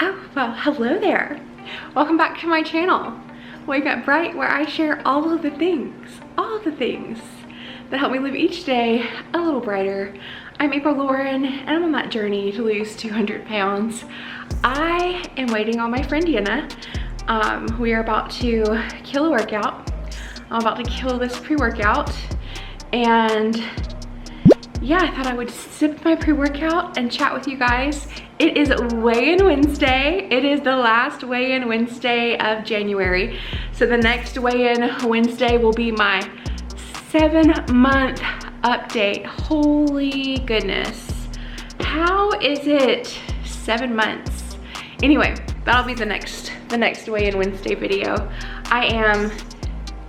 Oh, well, hello there. Welcome back to my channel, Wake Up Bright, where I share all the things that help me live each day a little brighter. I'm April Lauren, and I'm on that journey to lose 200 pounds. I am waiting on my friend Jenna. We are about to kill a workout. I'm about to kill this pre-workout, and yeah, I thought I would sip my pre-workout and chat with you guys. It is weigh-in Wednesday. It is the last weigh-in Wednesday of January. So the next weigh-in Wednesday will be my 7-month update. Holy goodness. How is it 7 months? Anyway, that'll be the next weigh-in Wednesday video. I am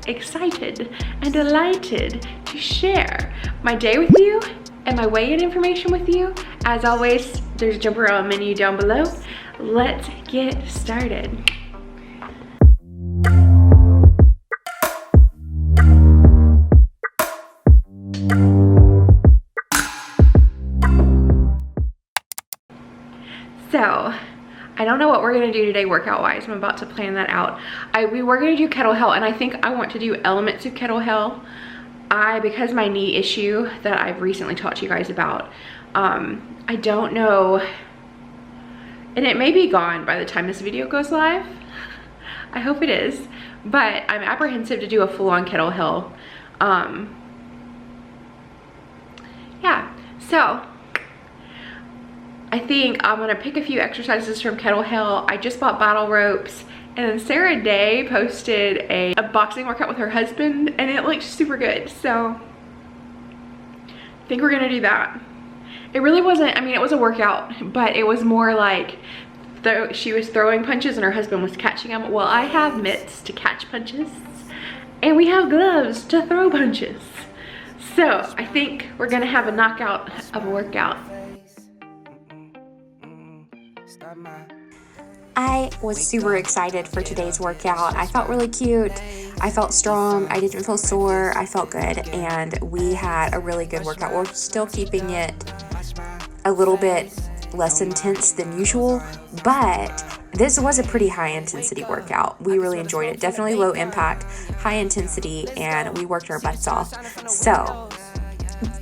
excited and delighted to share my day with you and my weigh-in information with you. As always, there's a jump around menu down below. Let's get started. So, I don't know what we're gonna do today workout-wise. I'm about to plan that out. We were gonna do kettlebell, and I think I want to do elements of kettlebell. Because my knee issue that I've recently talked to you guys about, I don't know, and it may be gone by the time this video goes live. I hope it is, but I'm apprehensive to do a full-on kettlebell. Yeah, so I think I'm gonna pick a few exercises from kettlebell. I just bought battle ropes, and then Sarah Day posted a boxing workout with her husband, and it looked super good. So I think we're gonna do that. It really wasn't, I mean, it was a workout, but it was more like she was throwing punches and her husband was catching them. Well, I have mitts to catch punches, and we have gloves to throw punches. So I think we're gonna have a knockout of a workout. I was super excited for today's workout. I felt really cute. I felt strong. I didn't feel sore. I felt good, and we had a really good workout. We're still keeping it a little bit less intense than usual, but this was a pretty high intensity workout. We really enjoyed it. Definitely low impact, high intensity, and we worked our butts off. So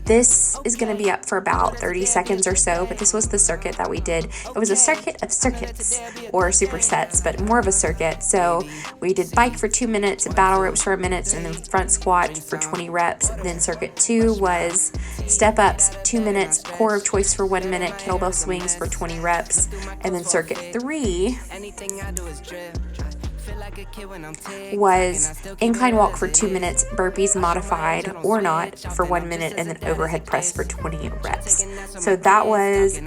this is going to be up for about 30 seconds or so, but this was the circuit that we did. It was a circuit of circuits, or supersets, but more of a circuit. So we did bike for 2 minutes, battle ropes for a minute, and then front squat for 20 reps. Then circuit 2 was step ups, 2 minutes, core of choice for 1 minute, kettlebell swings for 20 reps. And then circuit 3 was incline walk for 2 minutes, burpees modified or not for 1 minute, and then overhead press for 20 reps. So that was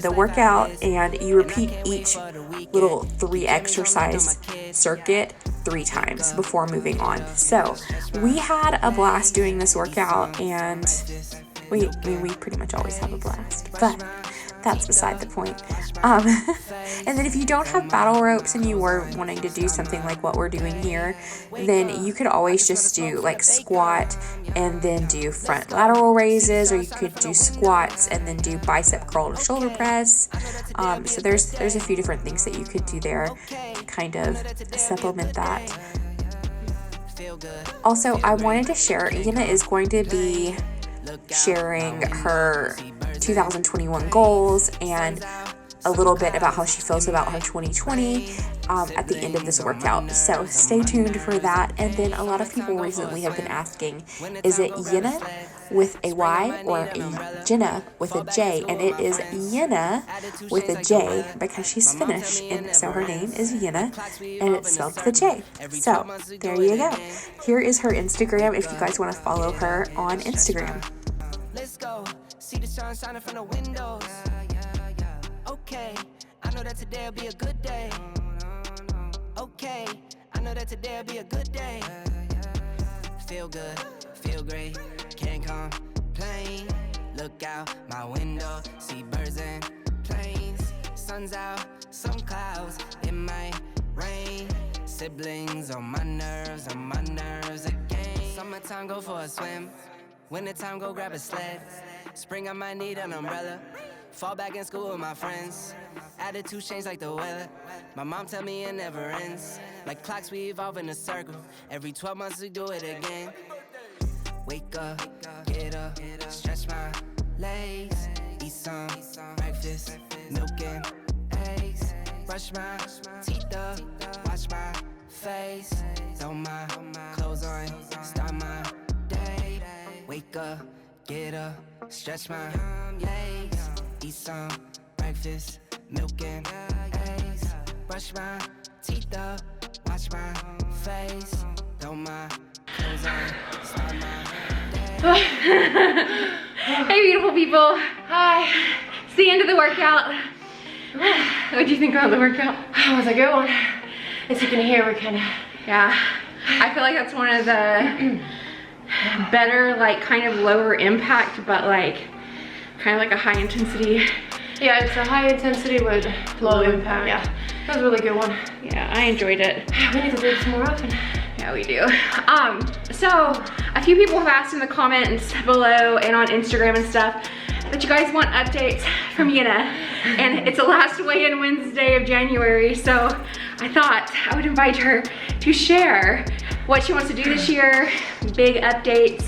the workout, and you repeat each little 3 exercise circuit 3 times before moving on. So we had a blast doing this workout, and we pretty much always have a blast, but that's beside the point. And then if you don't have battle ropes and you were wanting to do something like what we're doing here, then you could always just do like squat and then do front lateral raises, or you could do squats and then do bicep curl to shoulder press. So there's a few different things that you could do there to kind of supplement that. Also, I wanted to share, Jenna is going to be sharing her 2021 goals and a little bit about how she feels about her 2020 at the end of this workout. So stay tuned for that. And then a lot of people recently have been asking, is it Jenna with a Y or Jenna with a J? And it is Jenna with a J because she's Finnish, and so her name is Jenna, and it's spelled with a J. So there you go. Here is her Instagram if you guys want to follow her on Instagram. Let's go. See the sun shining from the windows. Okay, I know that today'll be a good day. Okay, I know that today'll be a good day. Feel good, feel great, can't complain. Look out my window, see birds and planes. Sun's out, some clouds, it might rain. Siblings on my nerves again. Summertime, go for a swim. Wintertime, go grab a sled. Spring, I might need an umbrella. Fall back in school with my friends. Attitude change like the weather. My mom tell me it never ends. Like clocks, we evolve in a circle. Every 12 months we do it again. Wake up, get up, stretch my legs, eat some breakfast, milk and eggs. Brush my teeth up, wash my face, throw my clothes on, start my day. Wake up, get up, stretch my legs, eat some breakfast, milk and eggs. Brush my teeth up, wash my face, throw my clothes on, start my day. Hey beautiful people. Hi. It's the end of the workout. What do you think about the workout? It was a good one. As you can hear, we're kind of... Yeah. I feel like that's one of the better, like kind of lower impact, but like kind of like a high intensity. Yeah, it's a high intensity with low impact. Yeah, that was a really good one. Yeah, I enjoyed it. We need to do this more often. Yeah, we do. So a few people have asked in the comments below and on Instagram and stuff that you guys want updates from Jenna, and it's the last weigh-in Wednesday of January, so I thought I would invite her to share what she wants to do this year, big updates,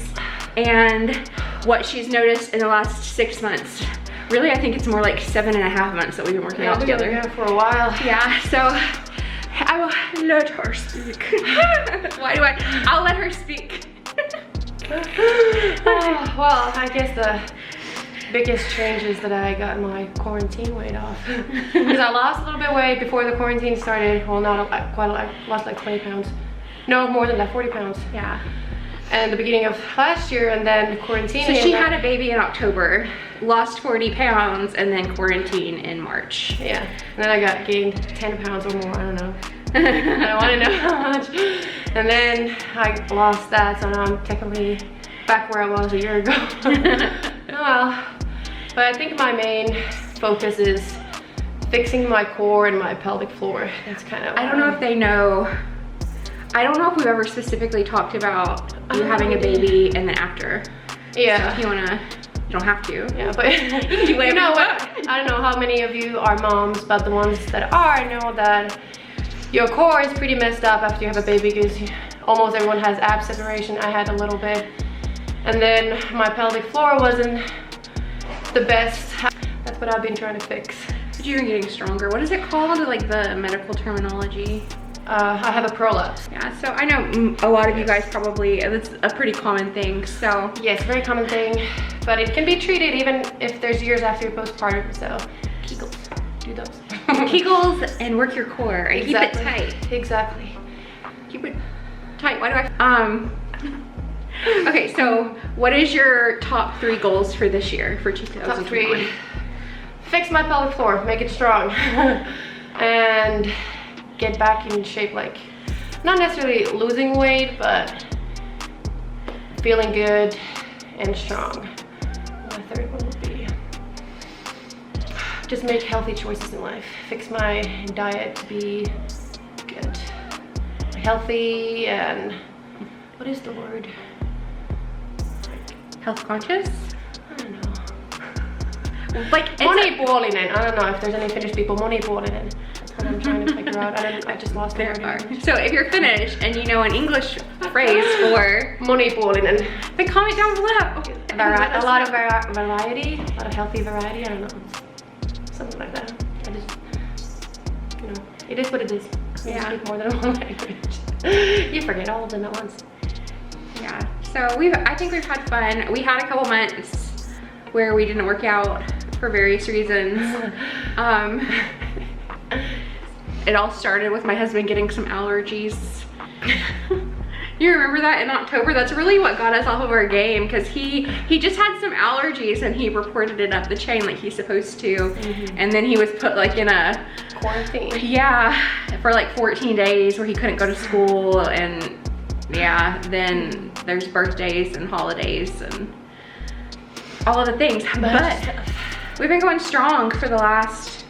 and what she's noticed in the last 6 months. Really, I think it's more like 7.5 months that we've been working out together. Yeah, for a while. Yeah, so I will let her speak. I'll let her speak. Well, I guess the biggest change is that I got my quarantine weight off. Because I lost a little bit of weight before the quarantine started. Well, not quite a lot, lost like 20 pounds. No, more than that, 40 pounds. Yeah. And the beginning of last year, and then quarantine. So she had a baby in October, lost 40 pounds, and then quarantine in March. Yeah, and then I gained 10 pounds or more, I don't know. I don't want to know how much. And then I lost that, so now I'm technically back where I was a year ago. Oh well. But I think my main focus is fixing my core and my pelvic floor. That's kind of... I don't know if they know. I don't know if we've ever specifically talked about you having a baby and then after. Yeah. So if you wanna, you don't have to. Yeah, but you know what? I don't know how many of you are moms, but the ones that are know that your core is pretty messed up after you have a baby, because almost everyone has ab separation. I had a little bit. And then my pelvic floor wasn't the best. That's what I've been trying to fix. But you're getting stronger. What is it called? Like the medical terminology? I have a prolapse. Yeah, so I know a lot of you guys probably, it's a pretty common thing, so. Yes, very common thing, but it can be treated even if there's years after your postpartum, so Kegels, do those. Kegels and work your core, and exactly. Keep it tight. Exactly. Keep it tight, why do I, okay, so what is your top 3 goals for this year, for 2021? Top 3, fix my pelvic floor, make it strong, and get back in shape, like not necessarily losing weight, but feeling good and strong. My 3rd one would be just make healthy choices in life. Fix my diet to be good, healthy, and what is the word? Health conscious? I don't know. Like Monipuolinen. I don't know if there's any Finnish people. Monipuolinen. That's what I'm trying to figure out. I just lost the word. So if you're Finnish and you know an English phrase for monipuolinen, then comment down below. Okay. A lot of variety, a lot of healthy variety. I don't know, something like that. I just, you know, it is what it is. You speak more than one language. You forget all of them at once. Yeah. So I think we've had fun. We had a couple months where we didn't work out for various reasons. It all started with my husband getting some allergies. You remember that in October? That's really what got us off of our game, because he just had some allergies and he reported it up the chain like he's supposed to. And then he was put like in a quarantine. Yeah, for like 14 days where he couldn't go to school, and yeah, then there's birthdays and holidays and all of the things. But we've been going strong for the last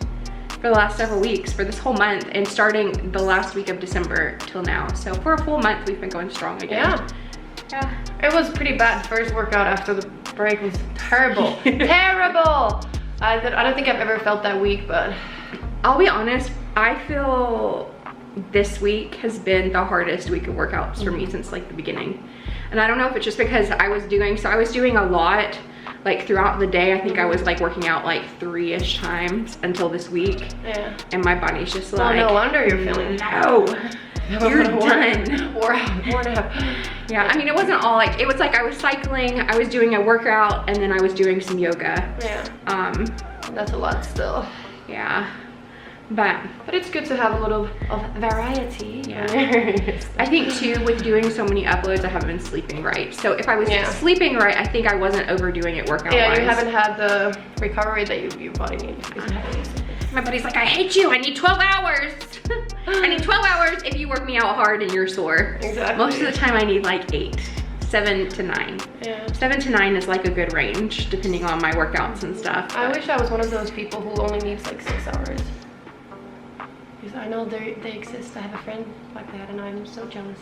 several weeks, for this whole month, and starting the last week of December till now. So for a full month, we've been going strong again. Yeah. It was pretty bad. First workout after the break was terrible. Terrible. I don't think I've ever felt that weak, but I'll be honest, I feel this week has been the hardest week of workouts for me since like the beginning. And I don't know if it's just because I was doing a lot like throughout the day. I think I was like working out like 3-ish times until this week. Yeah. And my body's just like, well, no wonder you're feeling no. You're done. 4.5. Yeah, I mean, it wasn't all like, it was like I was cycling, I was doing a workout, and then I was doing some yoga. Yeah. That's a lot still. Yeah. But it's good to have a little of variety. Yeah. I think too, with doing so many uploads, I haven't been sleeping right. So if I was sleeping right, I think I wasn't overdoing it workout-wise. Yeah, you haven't had the recovery that your body needs. My buddy's like, I hate you, I need 12 hours. I need 12 hours if you work me out hard and you're sore. Exactly. Most of the time I need like 8, 7 to 9. Yeah. 7 to 9 is like a good range, depending on my workouts and stuff. I wish I was one of those people who only needs like 6 hours. Because I know they exist. I have a friend like that and I'm so jealous.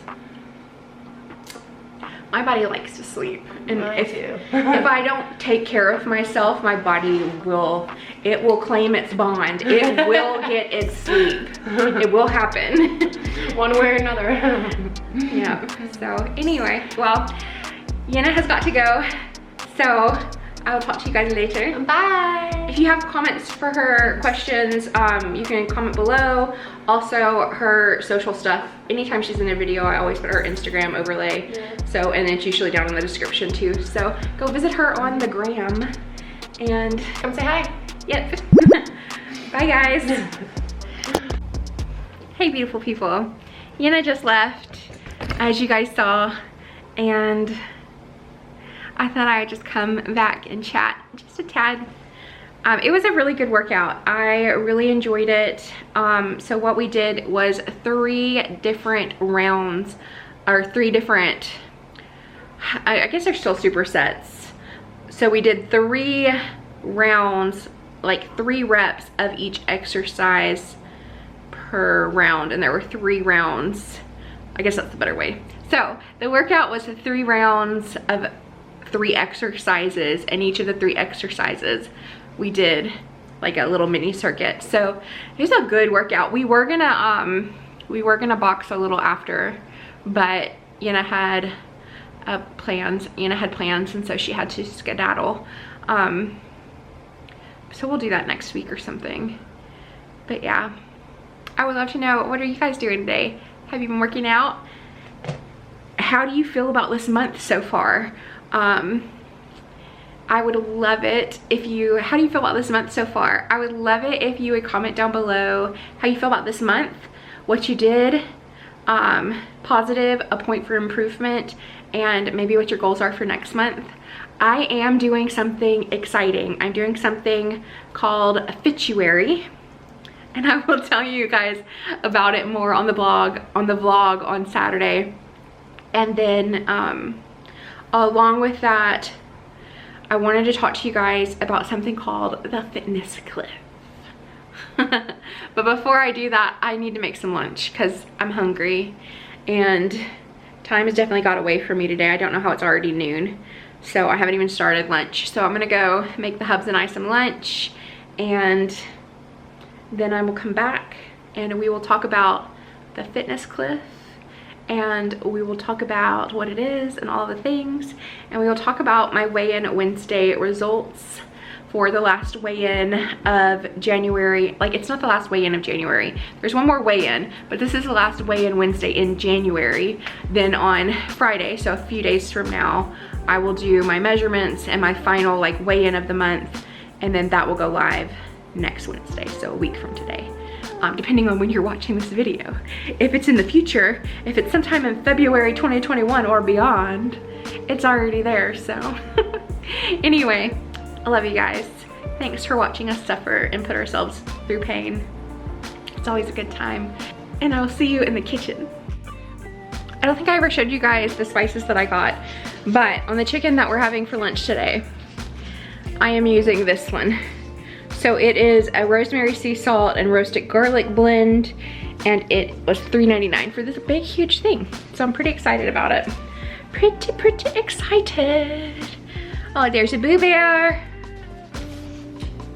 My body likes to sleep, and if I don't take care of myself, my body will claim its bond. It will get its sleep. It will happen. One way or another. Yeah, so anyway, well, Jenna has got to go, so I will talk to you guys later. Bye. If you have comments for her, questions, you can comment below. Also, her social stuff. Anytime she's in a video, I always put her Instagram overlay. Yeah. So, and it's usually down in the description too. So go visit her on the gram and come say hi. Yep. Bye guys. Hey beautiful people. Jenna just left, as you guys saw, and I thought I would just come back and chat just a tad. It was a really good workout. I really enjoyed it. So what we did was 3 different rounds, or 3 different, I guess they're still supersets. So we did 3 rounds, like 3 reps of each exercise per round, and there were 3 rounds. I guess that's the better way. So the workout was 3 rounds of 3 exercises, and each of the 3 exercises we did like a little mini circuit. So it was a good workout. We were gonna box a little after, but Jenna had plans, and so she had to skedaddle. So we'll do that next week or something. But yeah, I would love to know, what are you guys doing today? Have you been working out? How do you feel about this month so far? I would love it if you, how do you feel about this month so far? I would love it if you would comment down below how you feel about this month, what you did, positive, a point for improvement, and maybe what your goals are for next month. I am doing something exciting. I'm doing something called a Fituary, and I will tell you guys about it more on the vlog on Saturday. And then along with that, I wanted to talk to you guys about something called the fitness cliff. But before I do that, I need to make some lunch because I'm hungry and time has definitely got away from me today. I don't know how it's already noon, so I haven't even started lunch. So I'm gonna go make the hubs and I some lunch, and then I will come back and we will talk about the fitness cliff, and we will talk about what it is and all the things, and we will talk about my weigh-in Wednesday results for the last weigh-in of January. Like, it's not the last weigh-in of January. There's one more weigh-in, but this is the last weigh-in Wednesday in January. Then on Friday, so a few days from now, I will do my measurements and my final like weigh-in of the month, and then that will go live next Wednesday, so a week from today. Depending on when you're watching this video. If it's in the future, if it's sometime in February 2021 or beyond, it's already there, so. Anyway, I love you guys. Thanks for watching us suffer and put ourselves through pain. It's always a good time. And I will see you in the kitchen. I don't think I ever showed you guys the spices that I got, but on the chicken that we're having for lunch today, I am using this one. So it is a rosemary sea salt and roasted garlic blend, and it was $3.99 for this big huge thing. So I'm pretty excited about it. Pretty excited. Oh, there's a Boo Bear.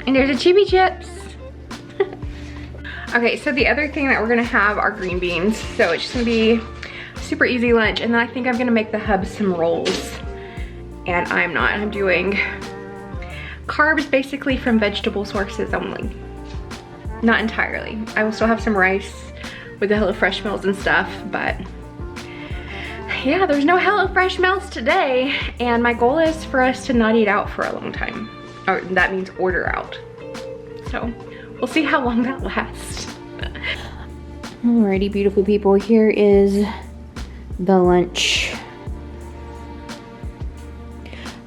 And there's a Chibi Chips. Okay, so the other thing that we're gonna have are green beans. So it's just gonna be super easy lunch. And then I think I'm gonna make the hubs some rolls. And I'm doing carbs basically from vegetable sources only. Not entirely. I will still have some rice with the HelloFresh meals and stuff, but yeah, there's no HelloFresh meals today. And my goal is for us to not eat out for a long time. Or that means order out. So we'll see how long that lasts. Alrighty, beautiful people, here is the lunch.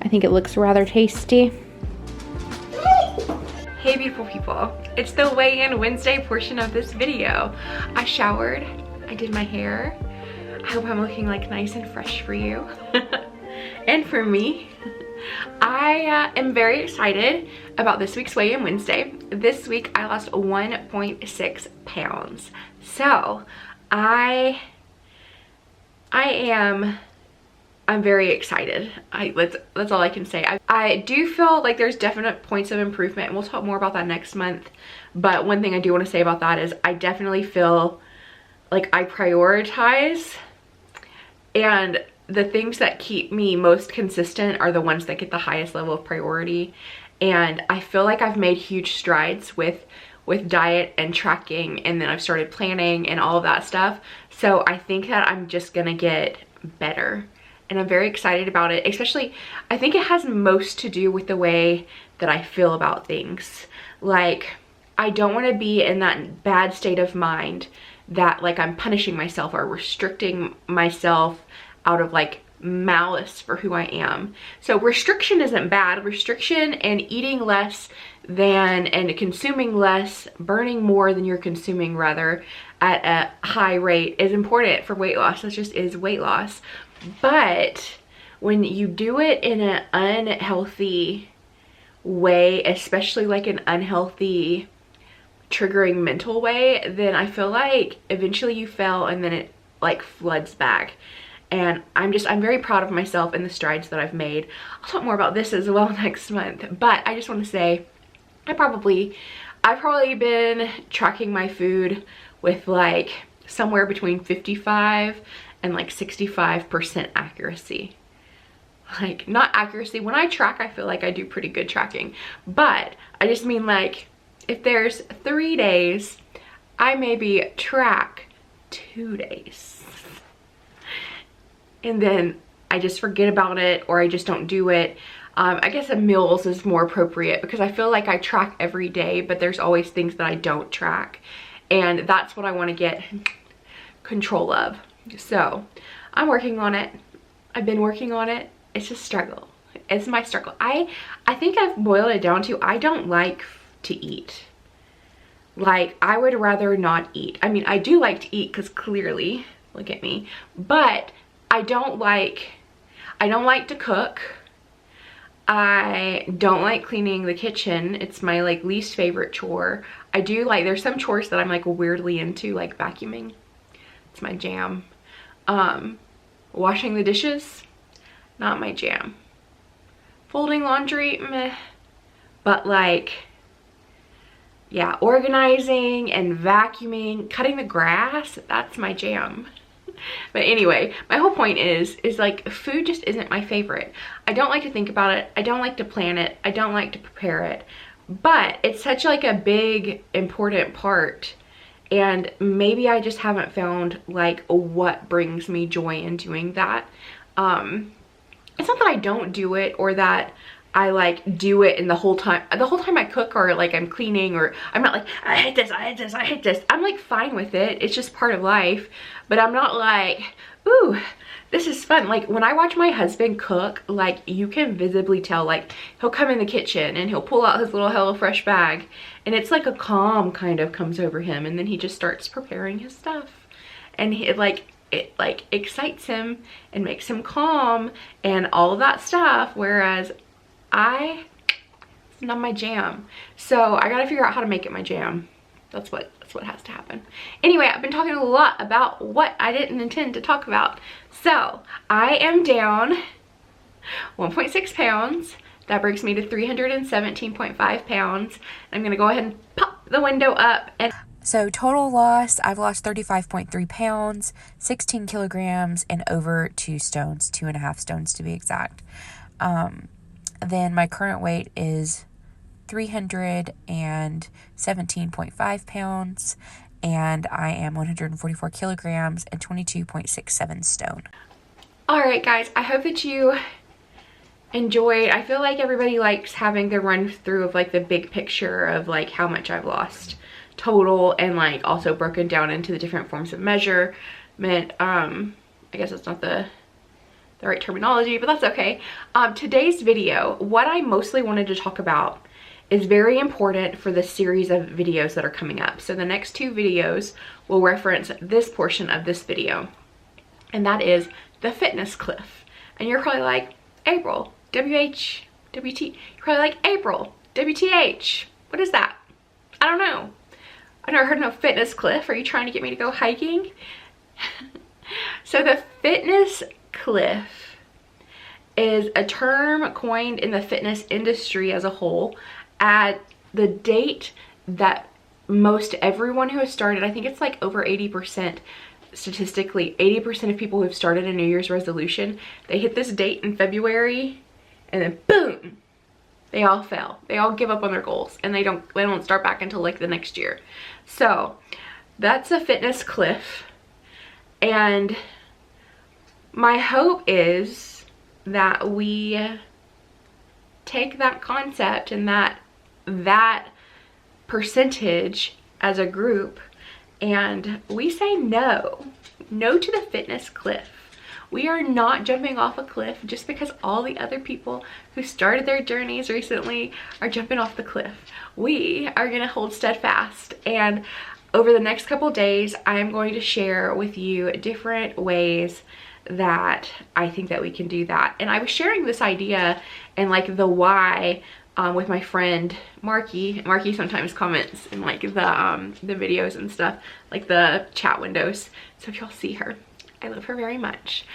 I think it looks rather tasty. Hey beautiful people, it's the weigh-in Wednesday portion of this video. I showered, I did my hair. I hope I'm looking like nice and fresh for you and for me. I am very excited about this week's weigh-in Wednesday. This week I lost 1.6 pounds. So I'm very excited. That's all I can say. I do feel like there's definite points of improvement, and we'll talk more about that next month. But one thing I do want to say about that is I definitely feel like I prioritize, and the things that keep me most consistent are the ones that get the highest level of priority. And I feel like I've made huge strides with diet and tracking, and then I've started planning and all of that stuff. So I think that I'm just gonna get better, and I'm very excited about it. Especially, I think it has most to do with the way that I feel about things. Like, I don't want to be in that bad state of mind that like I'm punishing myself or restricting myself out of like malice for who I am. So restriction isn't bad. Restriction and eating less than and consuming less, burning more than you're consuming rather, at a high rate is important for weight loss. That just is weight loss. But when you do it in an unhealthy way, especially like an unhealthy triggering mental way, then I feel like eventually you fail and then it like floods back. And I'm very proud of myself and the strides that I've made. I'll talk more about this as well next month. But I just want to say, I've probably been tracking my food with like somewhere between 55 and like 65% accuracy. Like, not accuracy. When I track, I feel like I do pretty good tracking. But I just mean like, if there's 3 days, I maybe track 2 days. And then I just forget about it, or I just don't do it. I guess a meals is more appropriate because I feel like I track every day, but there's always things that I don't track. And that's what I want to get control of. So I'm working on it. I've been working on it. It's a struggle. It's my struggle. I think I've boiled it down to, I don't like to eat. Like, I would rather not eat. I mean, I do like to eat because clearly, look at me. But I don't like to cook. I don't like cleaning the kitchen. It's my like least favorite chore. I do like, there's some chores that I'm like weirdly into, like vacuuming. It's my jam. Washing the dishes, not my jam. Folding laundry, meh. But like, yeah, organizing and vacuuming, cutting the grass, that's my jam. But anyway, my whole point is like, food just isn't my favorite. I don't like to think about it. I don't like to plan it. I don't like to prepare it. But it's such like a big, important part. And maybe I just haven't found like what brings me joy in doing that. It's not that I don't do it, or that I like do it and the whole time I cook, or like I'm cleaning, or I'm not like, I hate this, I hate this, I hate this. I'm like fine with it. It's just part of life. But I'm not like, ooh, this is fun. Like when I watch my husband cook, like you can visibly tell, like he'll come in the kitchen and he'll pull out his little HelloFresh bag, and it's like a calm kind of comes over him, and then he just starts preparing his stuff. And it like excites him and makes him calm and all of that stuff. Whereas it's not my jam. So I gotta figure out how to make it my jam. That's what has to happen. Anyway, I've been talking a lot about what I didn't intend to talk about. So I am down 1.6 pounds. That brings me to 317.5 pounds. I'm gonna go ahead and pop the window up, and So total loss, I've lost 35.3 pounds, 16 kilograms, and over 2 stones, 2.5 stones to be exact. Then my current weight is 317.5 pounds, and I am 144 kilograms and 22.67 stone. All right, guys, I hope that you enjoyed. I feel like everybody likes having the run through of like the big picture of like how much I've lost total, and like also broken down into the different forms of measurement. I guess that's not the right terminology, but that's okay. Today's video, what I mostly wanted to talk about is very important for the series of videos that are coming up. So the next 2 videos will reference this portion of this video, and that is the fitness cliff. And you're probably like, April, WH, WT. You're probably like, April, WTH. What is that? I don't know. I've never heard of no fitness cliff. Are you trying to get me to go hiking? So the fitness cliff is a term coined in the fitness industry as a whole at the date that most everyone who has started, I think it's like over 80%, statistically 80% of people who've started a New Year's resolution, they hit this date in February and then boom, they all fail. They all give up on their goals, and they don't start back until like the next year. So that's a fitness cliff, and my hope is that we take that concept and that percentage as a group, and we say no to the fitness cliff. We are not jumping off a cliff just because all the other people who started their journeys recently are jumping off the cliff. We are gonna hold steadfast, and over the next couple days, I'm going to share with you different ways that I think that we can do that. And I was sharing this idea and like the why with my friend Marky. Marky sometimes comments in like the videos and stuff, like the chat windows. So if y'all see her, I love her very much.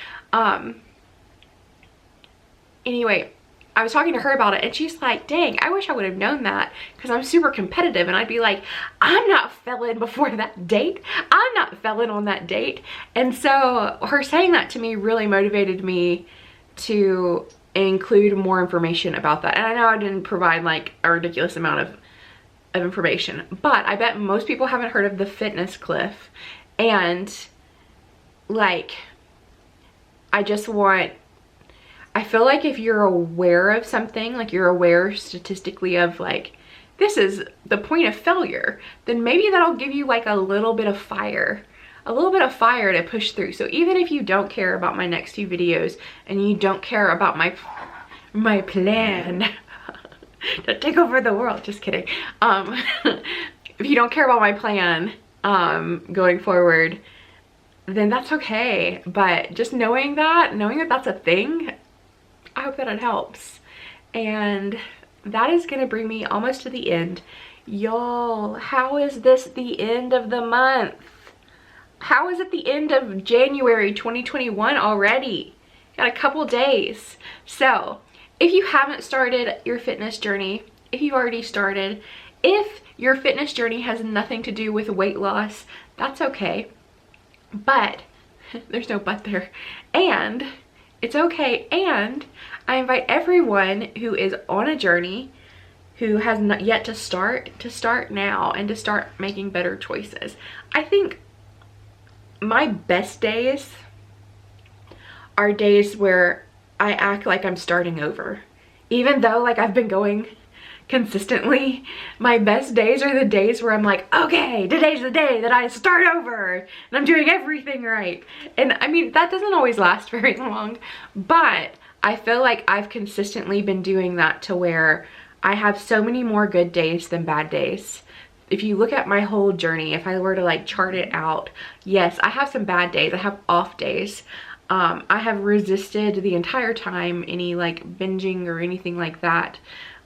Anyway, I was talking to her about it, and she's like, dang, I wish I would have known that, because I'm super competitive. And I'd be like, I'm not felling before that date. I'm not felling on that date. And so her saying that to me really motivated me to include more information about that. And I know I didn't provide like a ridiculous amount of information, but I bet most people haven't heard of the fitness cliff. And like, I feel like if you're aware of something, like you're aware statistically of like, this is the point of failure, then maybe that'll give you like a little bit of fire to push through. So even if you don't care about my next 2 videos and you don't care about my plan to take over the world, just kidding. If you don't care about my plan going forward, then that's okay. But just knowing that that's a thing, I hope that it helps. And that is gonna bring me almost to the end. Y'all, how is this the end of the month? How is it the end of January 2021 already? Got a couple days. So if you haven't started your fitness journey, if you've already started, if your fitness journey has nothing to do with weight loss, that's okay. But there's no but there. And it's okay. And I invite everyone who is on a journey, who has not yet to start now and to start making better choices. I think my best days are days where I act like I'm starting over. Even though like I've been going consistently, my best days are the days where I'm like, okay, today's the day that I start over and I'm doing everything right. And I mean, that doesn't always last very long, but I feel like I've consistently been doing that to where I have so many more good days than bad days. If you look at my whole journey, if I were to like chart it out, yes, I have some bad days. I have off days. I have resisted the entire time any like binging or anything like that.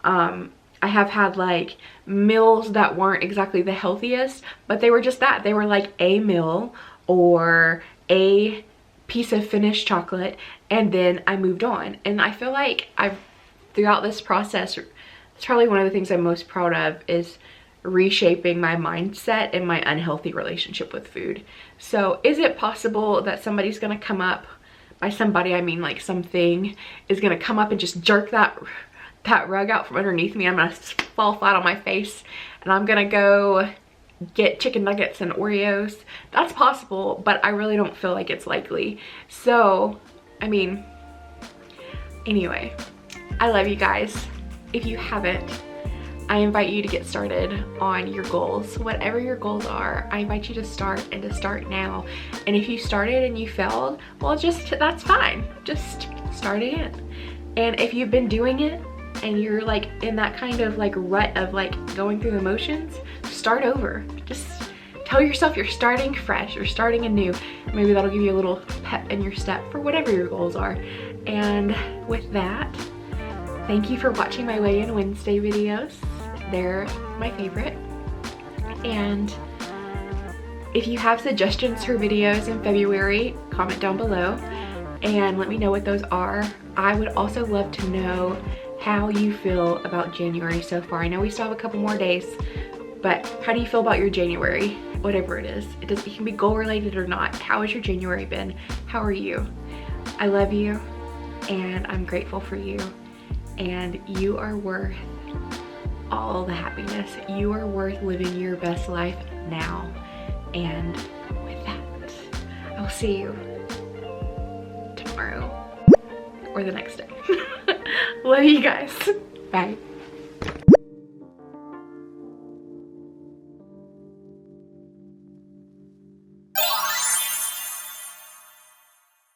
I have had like meals that weren't exactly the healthiest, but they were just that. They were like a meal or a piece of finished chocolate, and then I moved on. And I feel like throughout this process, it's probably one of the things I'm most proud of is reshaping my mindset and my unhealthy relationship with food. So is it possible that somebody's gonna come up, by somebody I mean like something is gonna come up and just jerk that rug out from underneath me? I'm gonna fall flat on my face and I'm gonna go get chicken nuggets and Oreos. That's possible, but I really don't feel like it's likely. So I mean, anyway, I love you guys. If you haven't, I invite you to get started on your goals. Whatever your goals are, I invite you to start, and to start now. And if you started and you failed, well, that's fine. Just start again. And if you've been doing it and you're like in that kind of like rut of like going through the motions, start over. Just tell yourself you're starting fresh, you're starting anew. Maybe that'll give you a little pep in your step for whatever your goals are. And with that, thank you for watching my Weigh-In Wednesday videos. They're my favorite. And if you have suggestions for videos in February, comment down below and let me know what those are. I would also love to know how you feel about January so far. I know we still have a couple more days, but how do you feel about your January? Whatever it is. It can be goal related or not. How has your January been? How are you? I love you and I'm grateful for you. And you are worth all the happiness. You are worth living your best life now. And with that, I'll see you tomorrow or the next day. Love you guys. Bye.